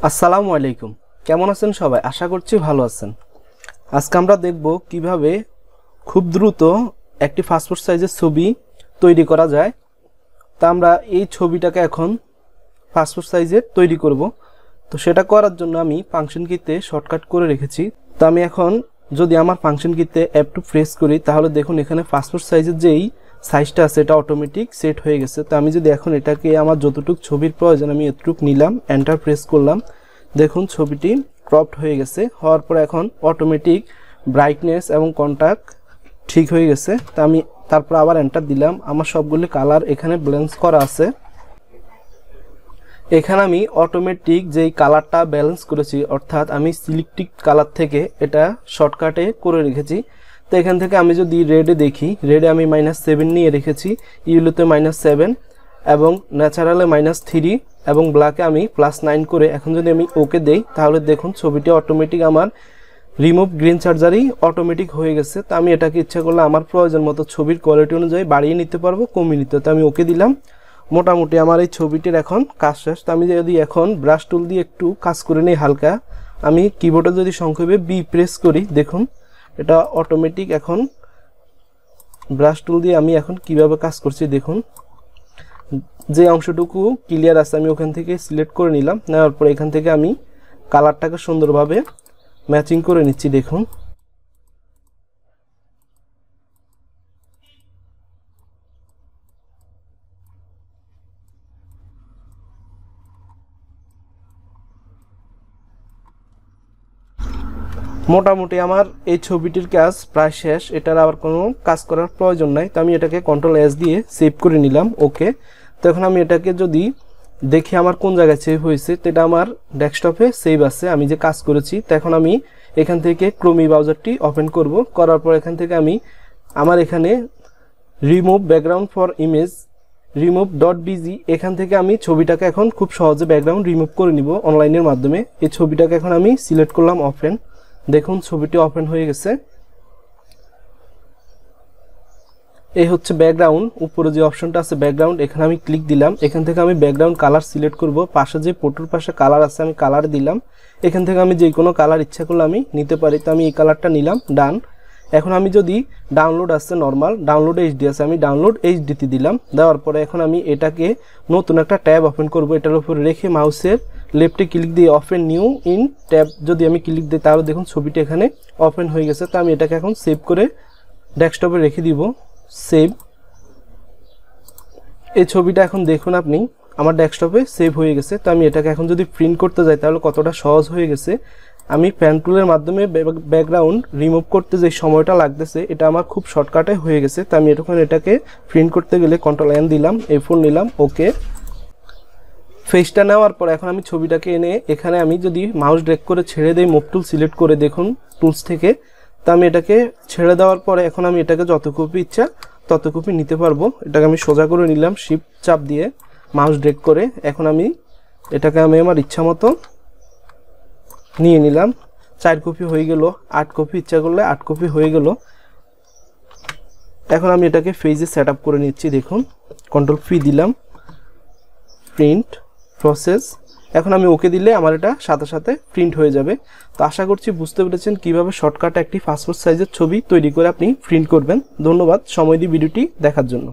আসসালামু আলাইকুম। কেমন আছেন সবাই? আশা করছি ভালো আছেন। আজকে আমরা দেখব কিভাবে খুব দ্রুত একটি পাসপোর্ট সাইজের ছবি তৈরি করা যায়। তা আমরা এই ছবিটাকে এখন পাসপোর্ট সাইজের তৈরি করব। তো সেটা করার জন্য আমি ফাংশন কিতে শর্টকাট করে রেখেছি। তো আমি এখন যদি আমার ফাংশন কিতে F2 প্রেস করি তাহলে দেখুন এখানে পাসপোর্ট সাইজের যেই সাইজটা আছে এটা অটোমেটিক সেট হয়ে গেছে। তো আমি যদি এখন এটাকে আমার যতটুকু ছবির প্রয়োজন আমি এতটুকু নিলাম, এন্টার প্রেস করলাম, দেখুন ছবিটি ক্রপড হয়ে গেছে। হওয়ার পর এখন অটোমেটিক ব্রাইটনেস এবং কন্ট্রাস্ট ঠিক হয়ে গেছে। তো আমি তারপর আবার এন্টার দিলাম। আমার সবগুলি কালার এখানে ব্যালেন্স করা আছে। এখানে আমি অটোমেটিক যেই কালারটা ব্যালেন্স করেছি, অর্থাৎ আমি সিলেক্টিভ কালার থেকে এটা শর্টকাটে করে রেখেছি। তো এখান থেকে আমি যদি রেডে দেখি, রেডে আমি -7 নিয়ে রেখেছি, ইয়েলোতে -7 এবং ন্যাচারালে -3 এবং ব্ল্যাকে আমি +9 করে এখন যদি আমি ওকে দেই তাহলে দেখুন ছবিটি অটোমেটিক আমার রিমুভ গ্রিন চার্জারই অটোমেটিক হয়ে গেছে। তো আমি এটাকে ইচ্ছা করলে আমার প্রয়োজন মতো ছবির কোয়ালিটি অনুযায়ী বাড়িয়ে নিতে পারবো, কমিয়ে নিতে। তো আমি ওকে দিলাম। মোটামুটি আমার এই ছবিটির এখন কাজ শেষ। তো আমি যদি এখন ব্রাশ টুল দিয়ে একটু কাজ করে নিই হালকা, আমি কিবোর্ডে যদি সংক্ষেপে বি প্রেস করি দেখুন এটা অটোমেটিক এখন ব্রাশ টুল দিয়ে আমি এখন কিভাবে কাজ করছি দেখুন। যে অংশটুকু ক্লিয়ার আছে আমি ওখান থেকে সিলেক্ট করে নিলাম, নেওয়ার পর এখান থেকে আমি কালারটাকে সুন্দরভাবে ম্যাচিং করে নিচ্ছি দেখুন। মোটামুটি আমার এই ছবিটির কাজ প্রায় শেষ, এটার আবার কোনো কাজ করার প্রয়োজন নাই। তো আমি এটাকে Ctrl+S দিয়ে সেভ করে নিলাম, ওকে। তো এখন আমি এটাকে যদি দেখি আমার কোন জায়গায় সেভ হয়েছে, তো এটা আমার ডেস্কটপে সেভ আছে আমি যে কাজ করেছি। তো এখন আমি এখান থেকে ক্রোমি ব্রাউজারটি ওপেন করব, করার পর এখান থেকে আমি আমার এখানে remove background for image remove.bg এখান থেকে আমি ছবিটাকে এখন খুব সহজে ব্যাকগ্রাউন্ড রিমুভ করে নিব অনলাইনের মাধ্যমে। এই ছবিটাকে এখন আমি সিলেক্ট করলাম ওপেন, দেখুন ছবিটি ওপেন হয়ে গেছে। এই হচ্ছে ব্যাকগ্রাউন্ড, উপরে যে অপশনটা আছে ব্যাকগ্রাউন্ড, এখানে আমি ক্লিক দিলাম। এখান থেকে আমি ব্যাকগ্রাউন্ড কালার সিলেক্ট করব, পাশে যে ফটোর পাশে কালার আছে আমি কালার দিলাম। এখান থেকে আমি যে কোনো কালার ইচ্ছা করলে আমি নিতে পারি। তো আমি এই কালারটা নিলাম, ডান। এখন আমি যদি ডাউনলোড আছে নরমাল, ডাউনলোড এইচডি আছে, আমি ডাউনলোড এইচডিতে দিলাম। দেওয়ার পরে এখন আমি এটাকে নতুন একটা ট্যাব ওপেন করব, এটার উপরে রেখে মাউসের লেফটে ক্লিক দিয়ে ওপেন নিউ ইন ট্যাব যদি আমি ক্লিক দিই তাহলে দেখুন ছবিটি এখানে ওপেন হয়ে গেছে। তো আমি এটাকে এখন সেভ করে ডেস্কটপে রেখে দিব, সেভ। এই ছবিটা এখন দেখুন আপনি আমার ডেস্কটপে সেভ হয়ে গেছে। তো আমি এটাকে এখন যদি প্রিন্ট করতে যাই তাহলে কতটা সহজ হয়ে গেছে। আমি পেন টুলের মাধ্যমে ব্যাকগ্রাউন্ড রিমুভ করতে যে সময়টা লাগতেছে এটা আমার খুব শর্টকাটে হয়ে গেছে। তো আমি এটাকে প্রিন্ট করতে গেলে Ctrl+N দিলাম, A4 নিলাম, ওকে। ফেসটা নেওয়ার পর এখন আমি ছবিটাকে এনে এখানে আমি যদি মাউস ড্র্যাগ করে ছেড়ে দেই, মুভ টুল সিলেক্ট করে দেখুন টুলস থেকে। তো আমি এটাকে ছেড়ে দেওয়ার পরে এখন আমি এটাকে যত কপি ইচ্ছা তত কপি নিতে পারবো। এটাকে আমি সোজা করে নিলাম শিফট চাপ দিয়ে মাউস ড্র্যাগ করে। এখন আমি এটাকে আমার ইচ্ছা মতো নিয়ে নিলাম। 4 কপি হয়ে গেল, 8 কপি ইচ্ছা করলে 8 কপি হয়ে গেল। এখন আমি এটাকে পেজে সেট আপ করে নিচ্ছি দেখুন, Ctrl+P দিলাম, প্রিন্ট প্রসেস। এখন আমি ওকে দিলে আমার এটা সাথে সাথে প্রিন্ট হয়ে যাবে। তো আশা করছি বুঝতে পেরেছেন কিভাবে শর্টকাটে একটি পাসপোর্ট সাইজের ছবি তৈরি করে আপনি প্রিন্ট করবেন। ধন্যবাদ সময় দিয়ে ভিডিওটি দেখার জন্য।